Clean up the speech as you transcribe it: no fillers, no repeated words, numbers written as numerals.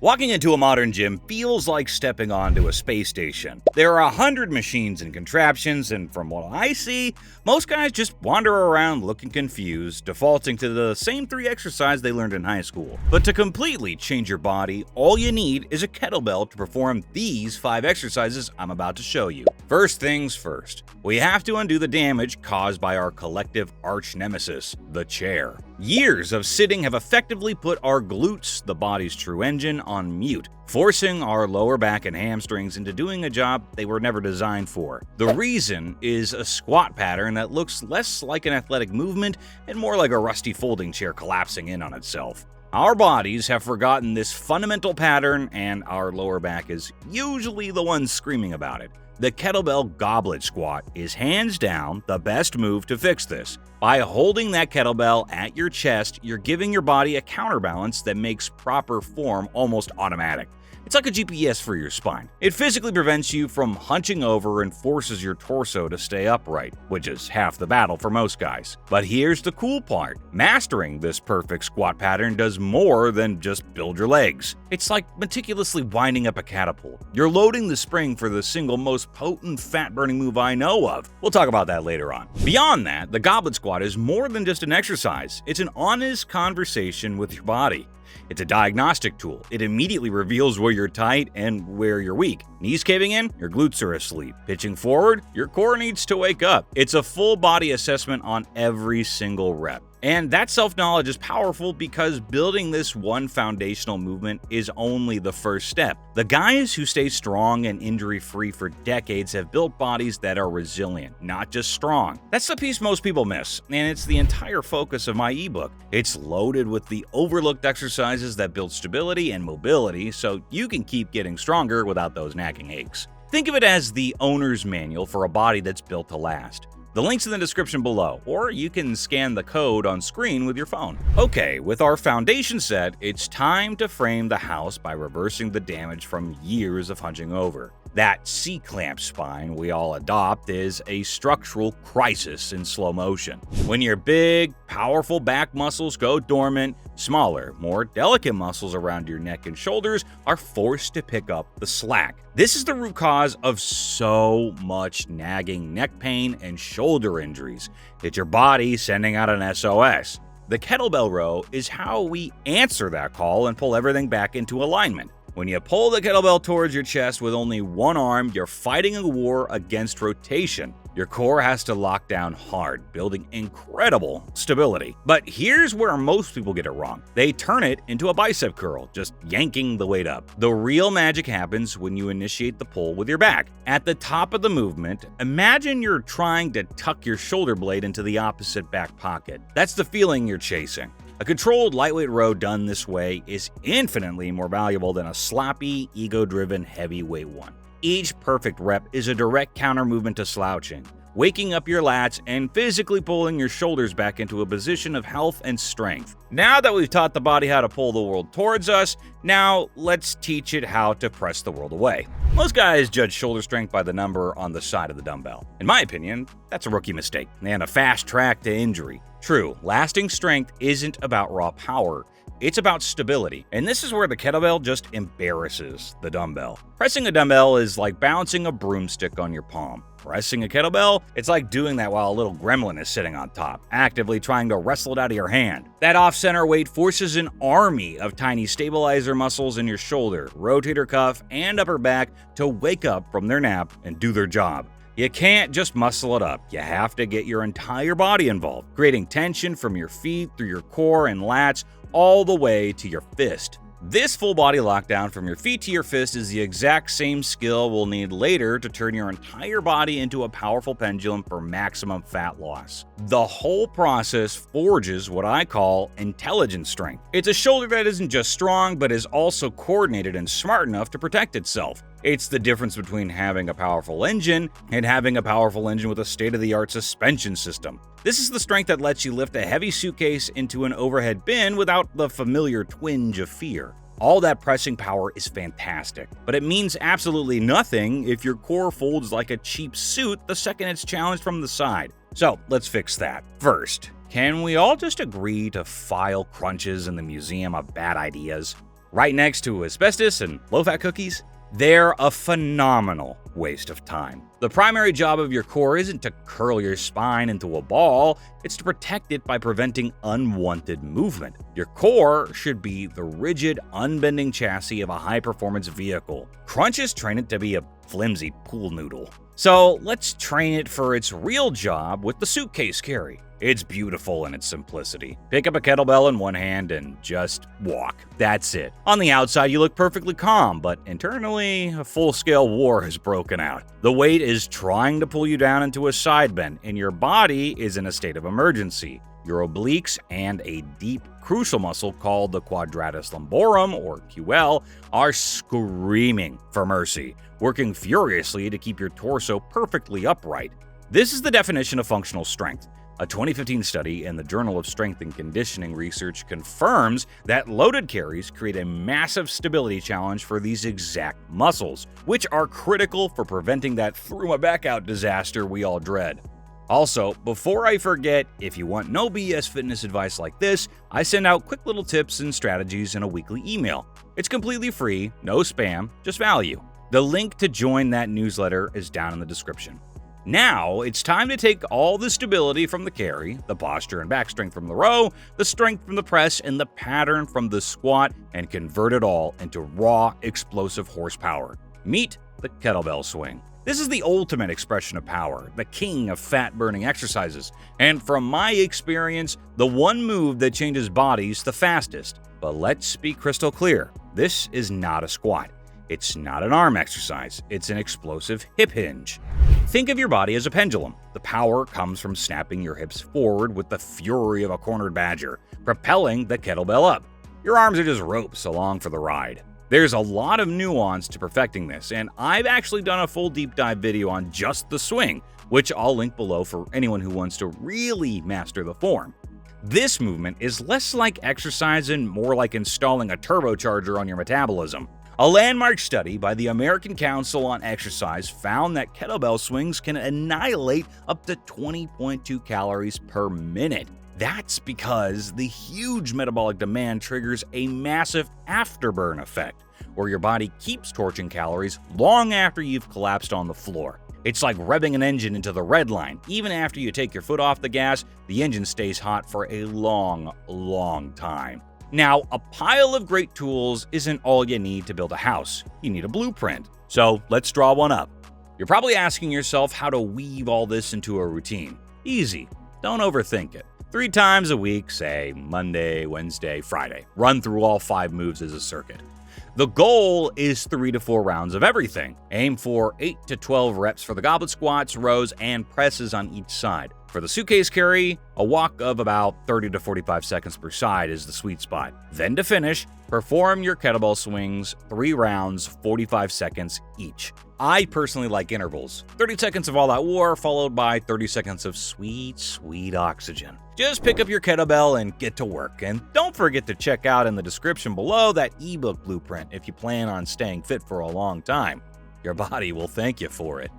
Walking into a modern gym feels like stepping onto a space station. There are 100 machines and contraptions, and from what I see, most guys just wander around looking confused, defaulting to the same 3 exercises they learned in high school. But to completely change your body, all you need is a kettlebell to perform these 5 exercises I'm about to show you. First things first, we have to undo the damage caused by our collective arch nemesis, the chair. Years of sitting have effectively put our glutes, the body's true engine, on mute, forcing our lower back and hamstrings into doing a job they were never designed for. The reason is a squat pattern that looks less like an athletic movement and more like a rusty folding chair collapsing in on itself. Our bodies have forgotten this fundamental pattern, and our lower back is usually the one screaming about it. The kettlebell goblet squat is hands down the best move to fix this. By holding that kettlebell at your chest, you're giving your body a counterbalance that makes proper form almost automatic. It's like a GPS for your spine. It physically prevents you from hunching over and forces your torso to stay upright, which is half the battle for most guys. But here's the cool part. Mastering this perfect squat pattern does more than just build your legs. It's like meticulously winding up a catapult. You're loading the spring for the single most potent fat-burning move I know of. We'll talk about that later on. Beyond that, the goblet squat is more than just an exercise. It's an honest conversation with your body. It's a diagnostic tool. It immediately reveals where you're tight and where you're weak. Knees caving in, your glutes are asleep. Pitching forward, your core needs to wake up. It's a full body assessment on every single rep. And that self-knowledge is powerful because building this one foundational movement is only the first step. The guys who stay strong and injury-free for decades have built bodies that are resilient, not just strong. That's the piece most people miss, and it's the entire focus of my ebook. It's loaded with the overlooked exercises that build stability and mobility so you can keep getting stronger without those nagging aches. Think of it as the owner's manual for a body that's built to last. The link's in the description below, or you can scan the code on screen with your phone. Okay, with our foundation set, it's time to frame the house by reversing the damage from years of hunching over. That C-clamp spine we all adopt is a structural crisis in slow motion. When your big, powerful back muscles go dormant, smaller, more delicate muscles around your neck and shoulders are forced to pick up the slack. This is the root cause of so much nagging neck pain and shoulder injuries. It's your body sending out an SOS. The kettlebell row is how we answer that call and pull everything back into alignment. When you pull the kettlebell towards your chest with only one arm, you're fighting a war against rotation. Your core has to lock down hard, building incredible stability. But here's where most people get it wrong. They turn it into a bicep curl, just yanking the weight up. The real magic happens when you initiate the pull with your back. At the top of the movement, imagine you're trying to tuck your shoulder blade into the opposite back pocket. That's the feeling you're chasing. A controlled lightweight row done this way is infinitely more valuable than a sloppy, ego-driven heavyweight one. Each perfect rep is a direct counter movement to slouching, waking up your lats and physically pulling your shoulders back into a position of health and strength. Now that we've taught the body how to pull the world towards us, now let's teach it how to press the world away. Most guys judge shoulder strength by the number on the side of the dumbbell. In my opinion, that's a rookie mistake and a fast track to injury. True, lasting strength isn't about raw power. It's about stability, and this is where the kettlebell just embarrasses the dumbbell. Pressing a dumbbell is like balancing a broomstick on your palm. Pressing a kettlebell, it's like doing that while a little gremlin is sitting on top, actively trying to wrestle it out of your hand. That off-center weight forces an army of tiny stabilizer muscles in your shoulder, rotator cuff, and upper back to wake up from their nap and do their job. You can't just muscle it up. You have to get your entire body involved, creating tension from your feet through your core and lats all the way to your fist. This full body lockdown from your feet to your fist is the exact same skill we'll need later to turn your entire body into a powerful pendulum for maximum fat loss. The whole process forges what I call intelligent strength. It's a shoulder that isn't just strong, but is also coordinated and smart enough to protect itself. It's the difference between having a powerful engine and having a powerful engine with a state-of-the-art suspension system. This is the strength that lets you lift a heavy suitcase into an overhead bin without the familiar twinge of fear. All that pressing power is fantastic, but it means absolutely nothing if your core folds like a cheap suit the second it's challenged from the side. So let's fix that. First, can we all just agree to file crunches in the Museum of Bad Ideas? right next to asbestos and low-fat cookies? They're a phenomenal waste of time. The primary job of your core isn't to curl your spine into a ball, it's to protect it by preventing unwanted movement. Your core should be the rigid, unbending chassis of a high-performance vehicle. Crunches train it to be a flimsy pool noodle. So let's train it for its real job with the suitcase carry. It's beautiful in its simplicity. Pick up a kettlebell in one hand and just walk. That's it. On the outside, you look perfectly calm, but internally, a full-scale war has broken out. The weight is trying to pull you down into a side bend, and your body is in a state of emergency. Your obliques and a deep, crucial muscle called the quadratus lumborum, or QL, are screaming for mercy, working furiously to keep your torso perfectly upright. This is the definition of functional strength. A 2015 study in the Journal of Strength and Conditioning Research confirms that loaded carries create a massive stability challenge for these exact muscles, which are critical for preventing that threw-my-back-out disaster we all dread. Also, before I forget, if you want no BS fitness advice like this, I send out quick little tips and strategies in a weekly email. It's completely free, no spam, just value. The link to join that newsletter is down in the description. Now, it's time to take all the stability from the carry, the posture and back strength from the row, the strength from the press, and the pattern from the squat and convert it all into raw, explosive horsepower. Meet the kettlebell swing. This is the ultimate expression of power, the king of fat-burning exercises, and from my experience, the one move that changes bodies the fastest. But let's be crystal clear, this is not a squat. It's not an arm exercise, it's an explosive hip hinge. Think of your body as a pendulum. The power comes from snapping your hips forward with the fury of a cornered badger, propelling the kettlebell up. Your arms are just ropes along for the ride. There's a lot of nuance to perfecting this, and I've actually done a full deep dive video on just the swing, which I'll link below for anyone who wants to really master the form. This movement is less like exercise and more like installing a turbocharger on your metabolism. A landmark study by the American Council on Exercise found that kettlebell swings can annihilate up to 20.2 calories per minute. That's because the huge metabolic demand triggers a massive afterburn effect, where your body keeps torching calories long after you've collapsed on the floor. It's like revving an engine into the red line. Even after you take your foot off the gas, the engine stays hot for a long, long time. Now, a pile of great tools isn't all you need to build a house. You need a blueprint. So let's draw one up. You're probably asking yourself how to weave all this into a routine. Easy. Don't overthink it. 3 times a week, say Monday, Wednesday, Friday. Run through all 5 moves as a circuit. The goal is 3 to 4 rounds of everything. Aim for 8 to 12 reps for the goblet squats, rows, and presses on each side. For the suitcase carry, a walk of about 30 to 45 seconds per side is the sweet spot. Then to finish, perform your kettlebell swings 3 rounds, 45 seconds each. I personally like intervals. 30 seconds of all that war, followed by 30 seconds of sweet, sweet oxygen. Just pick up your kettlebell and get to work. And don't forget to check out in the description below that ebook blueprint if you plan on staying fit for a long time. Your body will thank you for it.